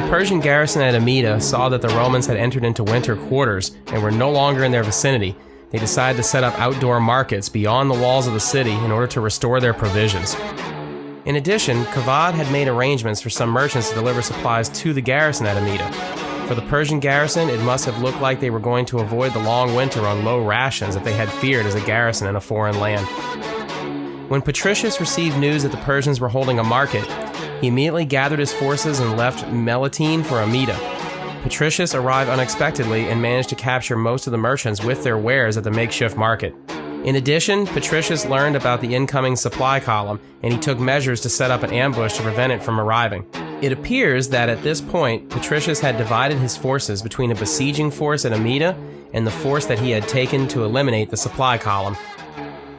Persian garrison at Amida saw that the Romans had entered into winter quarters and were no longer in their vicinity, they decided to set up outdoor markets beyond the walls of the city in order to restore their provisions. In addition, Kavad had made arrangements for some merchants to deliver supplies to the garrison at Amida. For the Persian garrison, it must have looked like they were going to avoid the long winter on low rations that they had feared as a garrison in a foreign land. When Patricius received news that the Persians were holding a market, he immediately gathered his forces and left Melitene for Amida. Patricius arrived unexpectedly and managed to capture most of the merchants with their wares at the makeshift market. In addition, Patricius learned about the incoming supply column, and he took measures to set up an ambush to prevent it from arriving. It appears that at this point, Patricius had divided his forces between a besieging force at Amida and the force that he had taken to eliminate the supply column.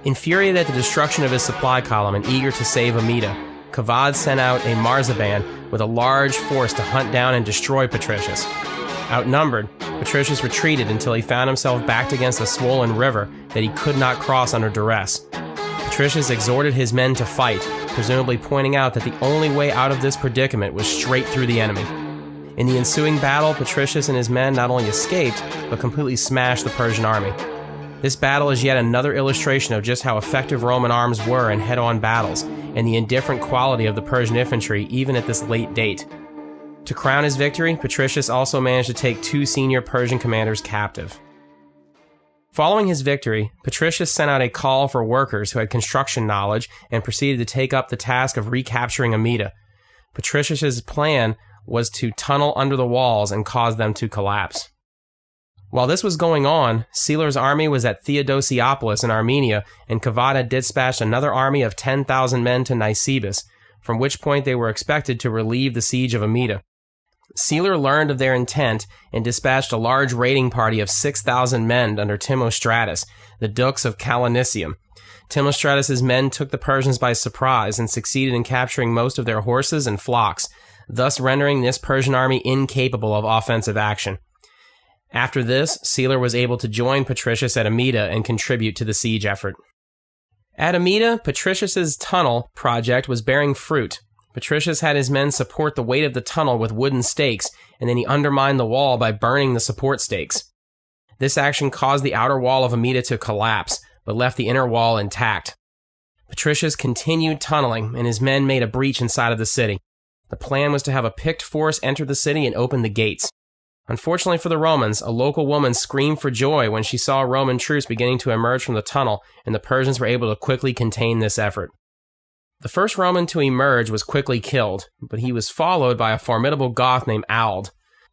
Infuriated at the destruction of his supply column and eager to save Amida, Kavad sent out a Marzaban with a large force to hunt down and destroy Patricius. Outnumbered, Patricius retreated until he found himself backed against a swollen river that he could not cross under duress. Patricius exhorted his men to fight, presumably pointing out that the only way out of this predicament was straight through the enemy. In the ensuing battle, Patricius and his men not only escaped, but completely smashed the Persian army. This battle is yet another illustration of just how effective Roman arms were in head-on battles, and the indifferent quality of the Persian infantry even at this late date. To crown his victory, Patricius also managed to take 2 senior Persian commanders captive. Following his victory, Patricius sent out a call for workers who had construction knowledge and proceeded to take up the task of recapturing Amida. Patricius's plan was to tunnel under the walls and cause them to collapse. While this was going on, Caesar's army was at Theodosiopolis in Armenia, and Kavad had dispatched another army of 10,000 men to Nisibis, from which point they were expected to relieve the siege of Amida. Caesar learned of their intent and dispatched a large raiding party of 6,000 men under Timostratus, the dux of Calonisium. Timostratus's men took the Persians by surprise and succeeded in capturing most of their horses and flocks, thus rendering this Persian army incapable of offensive action. After this, Caesar was able to join Patricius at Amida and contribute to the siege effort. At Amida, Patricius's tunnel project was bearing fruit. Patricius had his men support the weight of the tunnel with wooden stakes, and then he undermined the wall by burning the support stakes. This action caused the outer wall of Amida to collapse, but left the inner wall intact. Patricius continued tunneling, and his men made a breach inside of the city. The plan was to have a picked force enter the city and open the gates. Unfortunately for the Romans, a local woman screamed for joy when she saw Roman troops beginning to emerge from the tunnel, and the Persians were able to quickly contain this effort. The first Roman to emerge was quickly killed, but he was followed by a formidable Goth named Ald.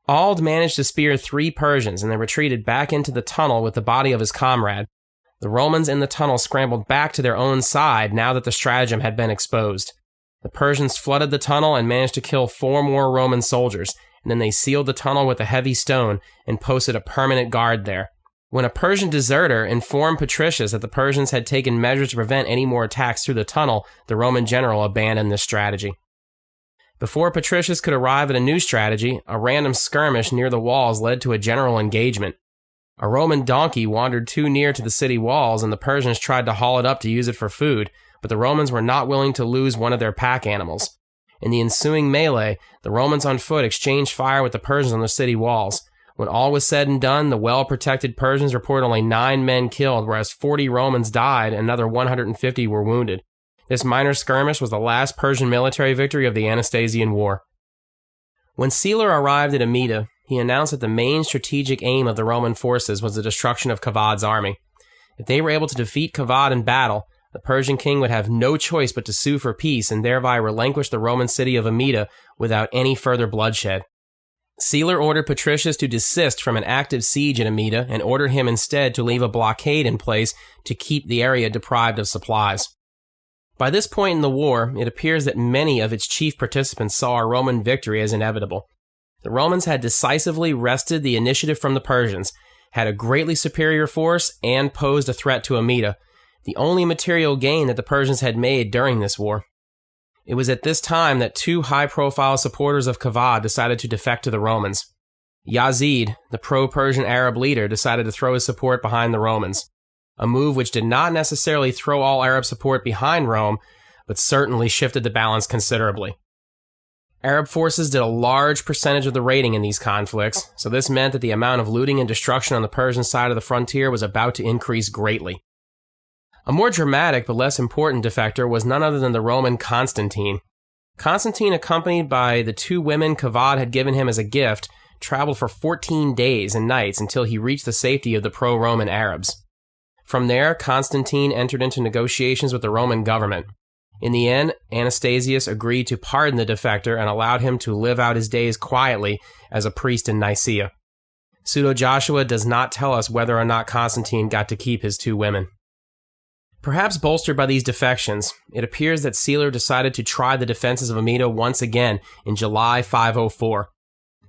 Ald managed to spear 3 Persians and then retreated back into the tunnel with the body of his comrade. The Romans in the tunnel scrambled back to their own side now that the stratagem had been exposed. The Persians flooded the tunnel and managed to kill 4 more Roman soldiers, and then they sealed the tunnel with a heavy stone and posted a permanent guard there. When a Persian deserter informed Patricius that the Persians had taken measures to prevent any more attacks through the tunnel, the Roman general abandoned this strategy. Before Patricius could arrive at a new strategy, a random skirmish near the walls led to a general engagement. A Roman donkey wandered too near to the city walls, and the Persians tried to haul it up to use it for food, but the Romans were not willing to lose one of their pack animals. In the ensuing melee, the Romans on foot exchanged fire with the Persians on the city walls. When all was said and done, the well-protected Persians reported only 9 men killed, whereas 40 Romans died and another 150 were wounded. This minor skirmish was the last Persian military victory of the Anastasian War. When Caesar arrived at Amida, he announced that the main strategic aim of the Roman forces was the destruction of Kavad's army. If they were able to defeat Kavad in battle, the Persian king would have no choice but to sue for peace and thereby relinquish the Roman city of Amida without any further bloodshed. Caesar ordered Patricius to desist from an active siege at Amida and ordered him instead to leave a blockade in place to keep the area deprived of supplies. By this point in the war, it appears that many of its chief participants saw a Roman victory as inevitable. The Romans had decisively wrested the initiative from the Persians, had a greatly superior force, and posed a threat to Amida, the only material gain that the Persians had made during this war. It was at this time that 2 high-profile supporters of Kavad decided to defect to the Romans. Yazid, the pro-Persian Arab leader, decided to throw his support behind the Romans, a move which did not necessarily throw all Arab support behind Rome, but certainly shifted the balance considerably. Arab forces did a large percentage of the raiding in these conflicts, so this meant that the amount of looting and destruction on the Persian side of the frontier was about to increase greatly. A more dramatic but less important defector was none other than the Roman Constantine. Constantine, accompanied by the 2 women Kavad had given him as a gift, traveled for 14 days and nights until he reached the safety of the pro-Roman Arabs. From there, Constantine entered into negotiations with the Roman government. In the end, Anastasius agreed to pardon the defector and allowed him to live out his days quietly as a priest in Nicaea. Pseudo-Joshua does not tell us whether or not Constantine got to keep his 2 women. Perhaps bolstered by these defections, it appears that Caesar decided to try the defenses of Amida once again in July 504.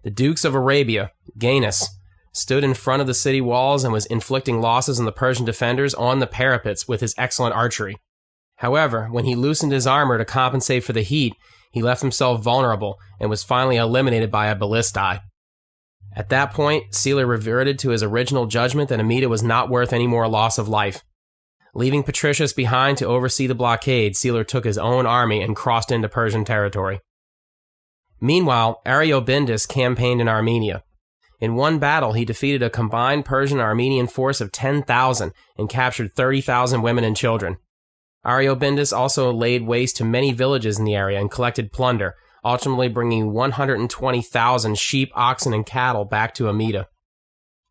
The Dukes of Arabia, Gainas, stood in front of the city walls and was inflicting losses on the Persian defenders on the parapets with his excellent archery. However, when he loosened his armor to compensate for the heat, he left himself vulnerable and was finally eliminated by a ballistae. At that point, Caesar reverted to his original judgment that Amida was not worth any more loss of life. Leaving Patricius behind to oversee the blockade, Caesar took his own army and crossed into Persian territory. Meanwhile, Ariobindus campaigned in Armenia. In one battle, he defeated a combined Persian-Armenian force of 10,000 and captured 30,000 women and children. Ariobindus also laid waste to many villages in the area and collected plunder, ultimately bringing 120,000 sheep, oxen, and cattle back to Amida.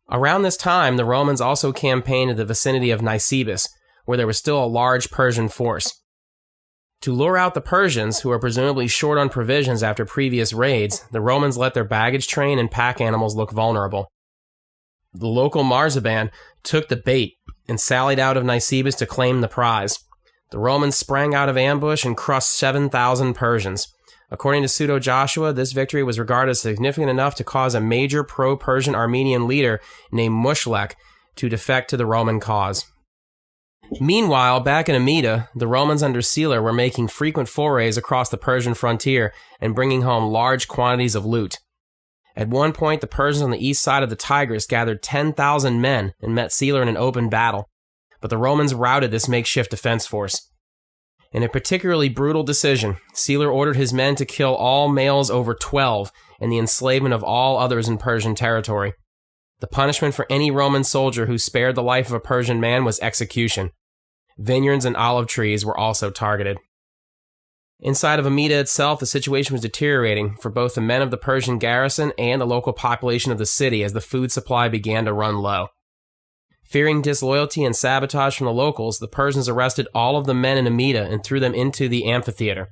Around this time, the Romans also campaigned in the vicinity of Nisibis, where there was still a large Persian force. To lure out the Persians, who were presumably short on provisions after previous raids, the Romans let their baggage train and pack animals look vulnerable. The local Marzaban took the bait and sallied out of Nisibis to claim the prize. The Romans sprang out of ambush and crushed 7,000 Persians. According to Pseudo-Joshua, this victory was regarded as significant enough to cause a major pro-Persian Armenian leader named Mushlek to defect to the Roman cause. Meanwhile, back in Amida, the Romans under Caesar were making frequent forays across the Persian frontier and bringing home large quantities of loot. At one point, the Persians on the east side of the Tigris gathered 10,000 men and met Caesar in an open battle, but the Romans routed this makeshift defense force. In a particularly brutal decision, Caesar ordered his men to kill all males over 12 and the enslavement of all others in Persian territory. The punishment for any Roman soldier who spared the life of a Persian man was execution. Vineyards and olive trees were also targeted. Inside of Amida itself, the situation was deteriorating for both the men of the Persian garrison and the local population of the city as the food supply began to run low. Fearing disloyalty and sabotage from the locals, the Persians arrested all of the men in Amida and threw them into the amphitheater.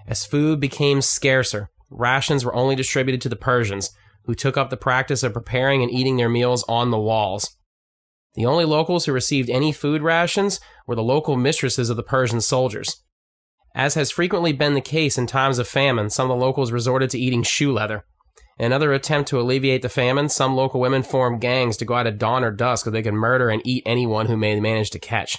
As food became scarcer, rations were only distributed to the Persians, who took up the practice of preparing and eating their meals on the walls. The only locals who received any food rations were the local mistresses of the Persian soldiers. As has frequently been the case in times of famine, some of the locals resorted to eating shoe leather. In another attempt to alleviate the famine, some local women formed gangs to go out at dawn or dusk so they could murder and eat anyone who may manage to catch.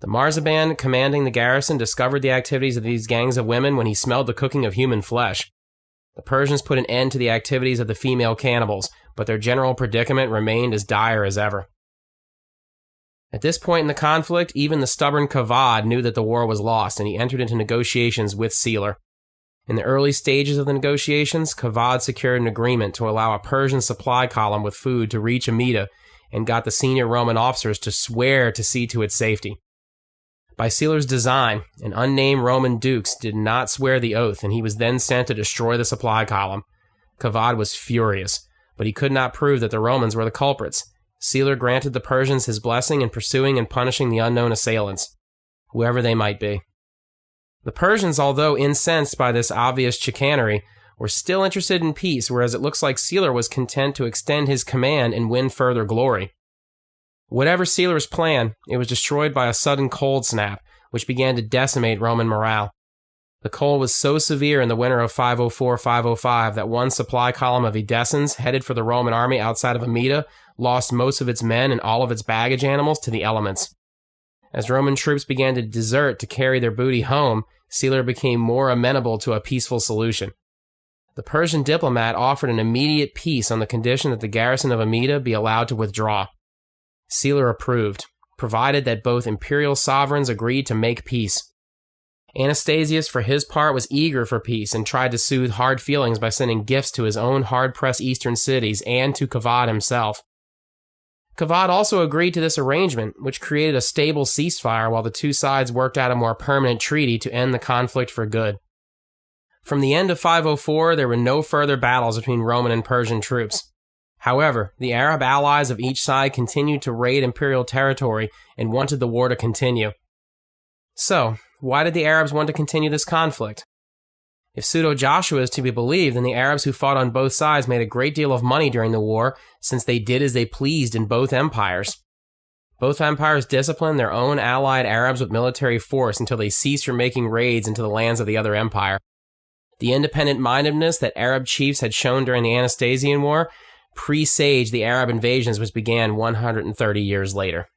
The Marzaban, commanding the garrison, discovered the activities of these gangs of women when he smelled the cooking of human flesh. The Persians put an end to the activities of the female cannibals, but their general predicament remained as dire as ever. At this point in the conflict, even the stubborn Kavad knew that the war was lost, and he entered into negotiations with Caesar. In the early stages of the negotiations, Kavad secured an agreement to allow a Persian supply column with food to reach Amida and got the senior Roman officers to swear to see to its safety. By Caesar's design, an unnamed Roman dukes did not swear the oath, and he was then sent to destroy the supply column. Kavad was furious, but he could not prove that the Romans were the culprits. Caesar granted the Persians his blessing in pursuing and punishing the unknown assailants, whoever they might be. The Persians, although incensed by this obvious chicanery, were still interested in peace, whereas it looks like Caesar was content to extend his command and win further glory. Whatever Caesar's plan, it was destroyed by a sudden cold snap, which began to decimate Roman morale. The cold was so severe in the winter of 504-505 that one supply column of Edessans, headed for the Roman army outside of Amida, lost most of its men and all of its baggage animals to the elements. As Roman troops began to desert to carry their booty home, Caesar became more amenable to a peaceful solution. The Persian diplomat offered an immediate peace on the condition that the garrison of Amida be allowed to withdraw. Caesar approved, provided that both imperial sovereigns agreed to make peace. Anastasius, for his part, was eager for peace and tried to soothe hard feelings by sending gifts to his own hard-pressed eastern cities and to Kavad himself. Kavad also agreed to this arrangement, which created a stable ceasefire while the two sides worked out a more permanent treaty to end the conflict for good. From the end of 504, there were no further battles between Roman and Persian troops. However, the Arab allies of each side continued to raid imperial territory and wanted the war to continue. So, why did the Arabs want to continue this conflict? If Pseudo-Joshua is to be believed, then the Arabs who fought on both sides made a great deal of money during the war, since they did as they pleased in both empires. Both empires disciplined their own allied Arabs with military force until they ceased from making raids into the lands of the other empire. The independent-mindedness that Arab chiefs had shown during the Anastasian War presaged the Arab invasions which began 130 years later.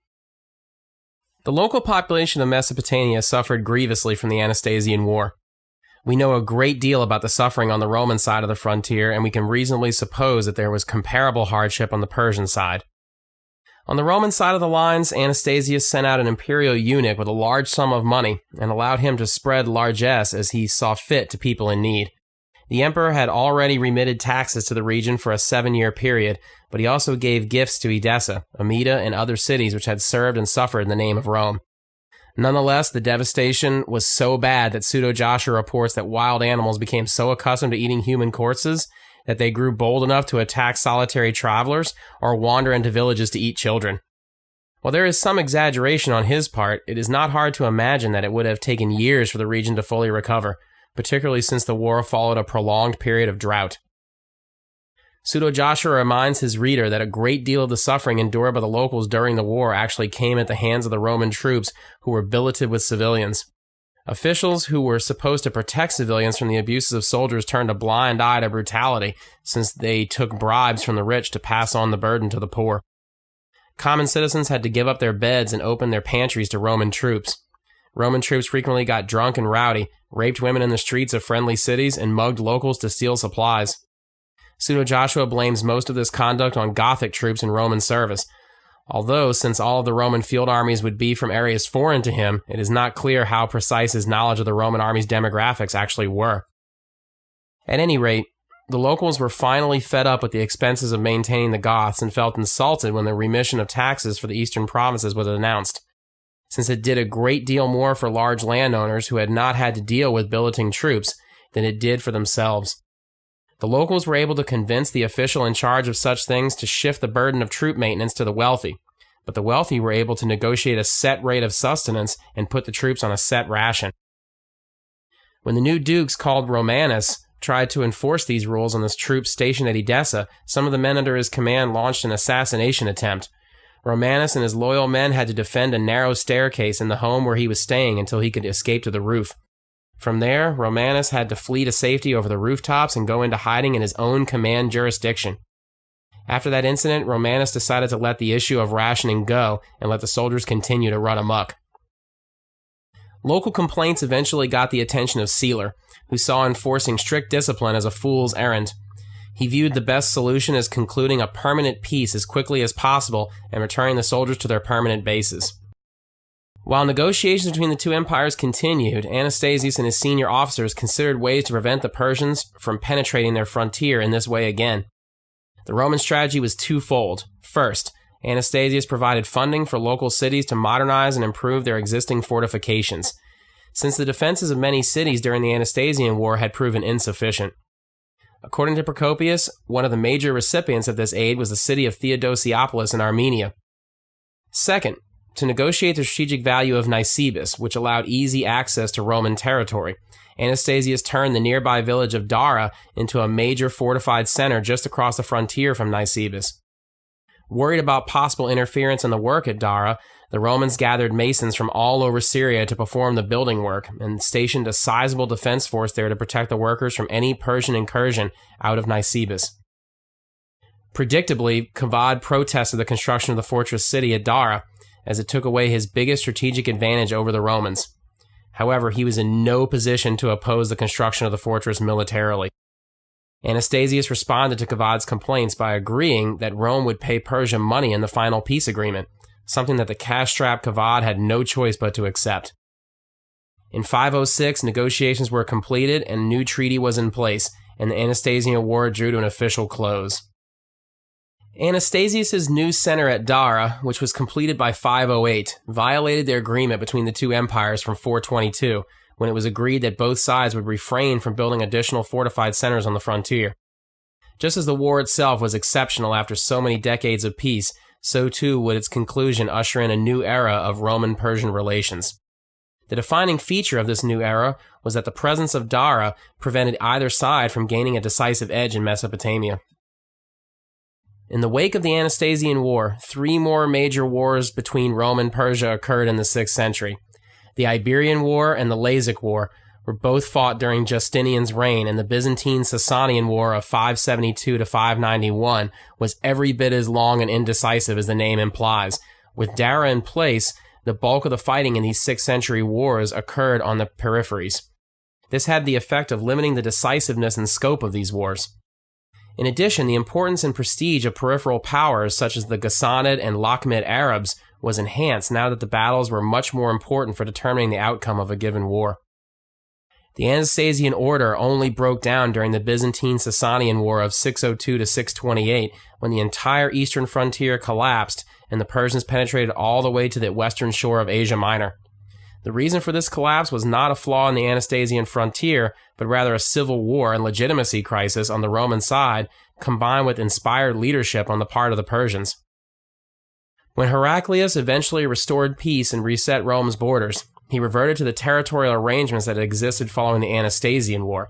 The local population of Mesopotamia suffered grievously from the Anastasian War. We know a great deal about the suffering on the Roman side of the frontier, and we can reasonably suppose that there was comparable hardship on the Persian side. On the Roman side of the lines, Anastasius sent out an imperial eunuch with a large sum of money and allowed him to spread largesse as he saw fit to people in need. The emperor had already remitted taxes to the region for a 7-year period, but he also gave gifts to Edessa, Amida, and other cities which had served and suffered in the name of Rome. Nonetheless, the devastation was so bad that Pseudo-Joshua reports that wild animals became so accustomed to eating human corpses that they grew bold enough to attack solitary travelers or wander into villages to eat children. While there is some exaggeration on his part, it is not hard to imagine that it would have taken years for the region to fully recover, particularly since the war followed a prolonged period of drought. Pseudo-Joshua reminds his reader that a great deal of the suffering endured by the locals during the war actually came at the hands of the Roman troops who were billeted with civilians. Officials who were supposed to protect civilians from the abuses of soldiers turned a blind eye to brutality, since they took bribes from the rich to pass on the burden to the poor. Common citizens had to give up their beds and open their pantries to Roman troops. Roman troops frequently got drunk and rowdy, raped women in the streets of friendly cities, and mugged locals to steal supplies. Pseudo-Joshua blames most of this conduct on Gothic troops in Roman service, although since all of the Roman field armies would be from areas foreign to him, it is not clear how precise his knowledge of the Roman army's demographics actually were. At any rate, the locals were finally fed up with the expenses of maintaining the Goths and felt insulted when the remission of taxes for the eastern provinces was announced, since it did a great deal more for large landowners who had not had to deal with billeting troops than it did for themselves. The locals were able to convince the official in charge of such things to shift the burden of troop maintenance to the wealthy, but the wealthy were able to negotiate a set rate of sustenance and put the troops on a set ration. When the new dukes, called Romanus, tried to enforce these rules on his troops stationed at Edessa, some of the men under his command launched an assassination attempt. Romanus and his loyal men had to defend a narrow staircase in the home where he was staying until he could escape to the roof. From there, Romanus had to flee to safety over the rooftops and go into hiding in his own command jurisdiction. After that incident, Romanus decided to let the issue of rationing go and let the soldiers continue to run amok. Local complaints eventually got the attention of Caesar, who saw enforcing strict discipline as a fool's errand. He viewed the best solution as concluding a permanent peace as quickly as possible and returning the soldiers to their permanent bases. While negotiations between the two empires continued, Anastasius and his senior officers considered ways to prevent the Persians from penetrating their frontier in this way again. The Roman strategy was twofold. First, Anastasius provided funding for local cities to modernize and improve their existing fortifications, since the defenses of many cities during the Anastasian War had proven insufficient. According to Procopius, one of the major recipients of this aid was the city of Theodosiopolis in Armenia. Second, to negotiate the strategic value of Nisibis, which allowed easy access to Roman territory, Anastasius turned the nearby village of Dara into a major fortified center just across the frontier from Nisibis. Worried about possible interference in the work at Dara, the Romans gathered masons from all over Syria to perform the building work and stationed a sizable defense force there to protect the workers from any Persian incursion out of Nisibis. Predictably, Kavad protested the construction of the fortress city at Dara, as it took away his biggest strategic advantage over the Romans. However, he was in no position to oppose the construction of the fortress militarily. Anastasius responded to Kavad's complaints by agreeing that Rome would pay Persia money in the final peace agreement, something that the cash-strapped Kavad had no choice but to accept. In 506, negotiations were completed and a new treaty was in place, and the Anastasian War drew to an official close. Anastasius' new center at Dara, which was completed by 508, violated their agreement between the two empires from 422, when it was agreed that both sides would refrain from building additional fortified centers on the frontier. Just as the war itself was exceptional after so many decades of peace, so too would its conclusion usher in a new era of Roman-Persian relations. The defining feature of this new era was that the presence of Dara prevented either side from gaining a decisive edge in Mesopotamia. In the wake of the Anastasian War, 3 more major wars between Rome and Persia occurred in the 6th century. The Iberian War and the Lazic War were both fought during Justinian's reign, and the Byzantine-Sasanian War of 572 to 591 was every bit as long and indecisive as the name implies. With Dara in place, the bulk of the fighting in these 6th century wars occurred on the peripheries. This had the effect of limiting the decisiveness and scope of these wars. In addition, the importance and prestige of peripheral powers such as the Sassanid and Lakhmid Arabs was enhanced now that the battles were much more important for determining the outcome of a given war. The Anastasian order only broke down during the Byzantine-Sasanian War of 602 to 628, when the entire eastern frontier collapsed and the Persians penetrated all the way to the western shore of Asia Minor. The reason for this collapse was not a flaw in the Anastasian frontier, but rather a civil war and legitimacy crisis on the Roman side, combined with inspired leadership on the part of the Persians. When Heraclius eventually restored peace and reset Rome's borders, he reverted to the territorial arrangements that had existed following the Anastasian War.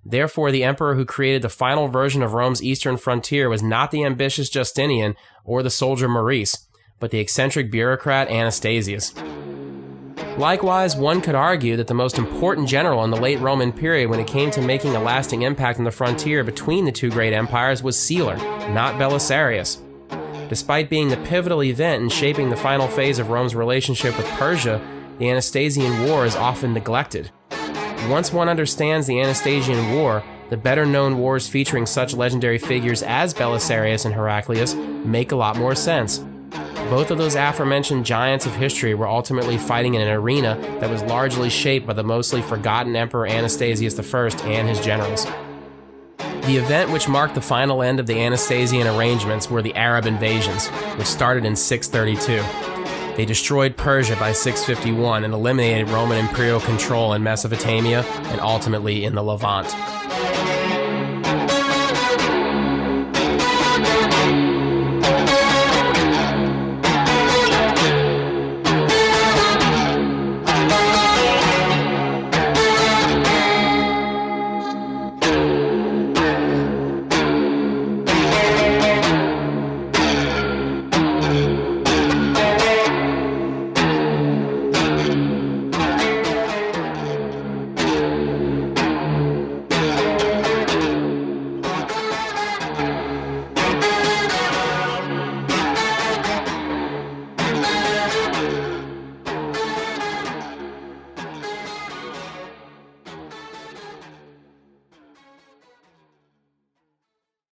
Therefore, the emperor who created the final version of Rome's eastern frontier was not the ambitious Justinian or the soldier Maurice, but the eccentric bureaucrat Anastasius. Likewise, one could argue that the most important general in the late Roman period when it came to making a lasting impact on the frontier between the two great empires was Caesar, not Belisarius. Despite being the pivotal event in shaping the final phase of Rome's relationship with Persia, the Anastasian War is often neglected. Once one understands the Anastasian War, the better-known wars featuring such legendary figures as Belisarius and Heraclius make a lot more sense. Both of those aforementioned giants of history were ultimately fighting in an arena that was largely shaped by the mostly forgotten Emperor Anastasius I and his generals. The event which marked the final end of the Anastasian arrangements were the Arab invasions, which started in 632. They destroyed Persia by 651 and eliminated Roman imperial control in Mesopotamia and ultimately in the Levant.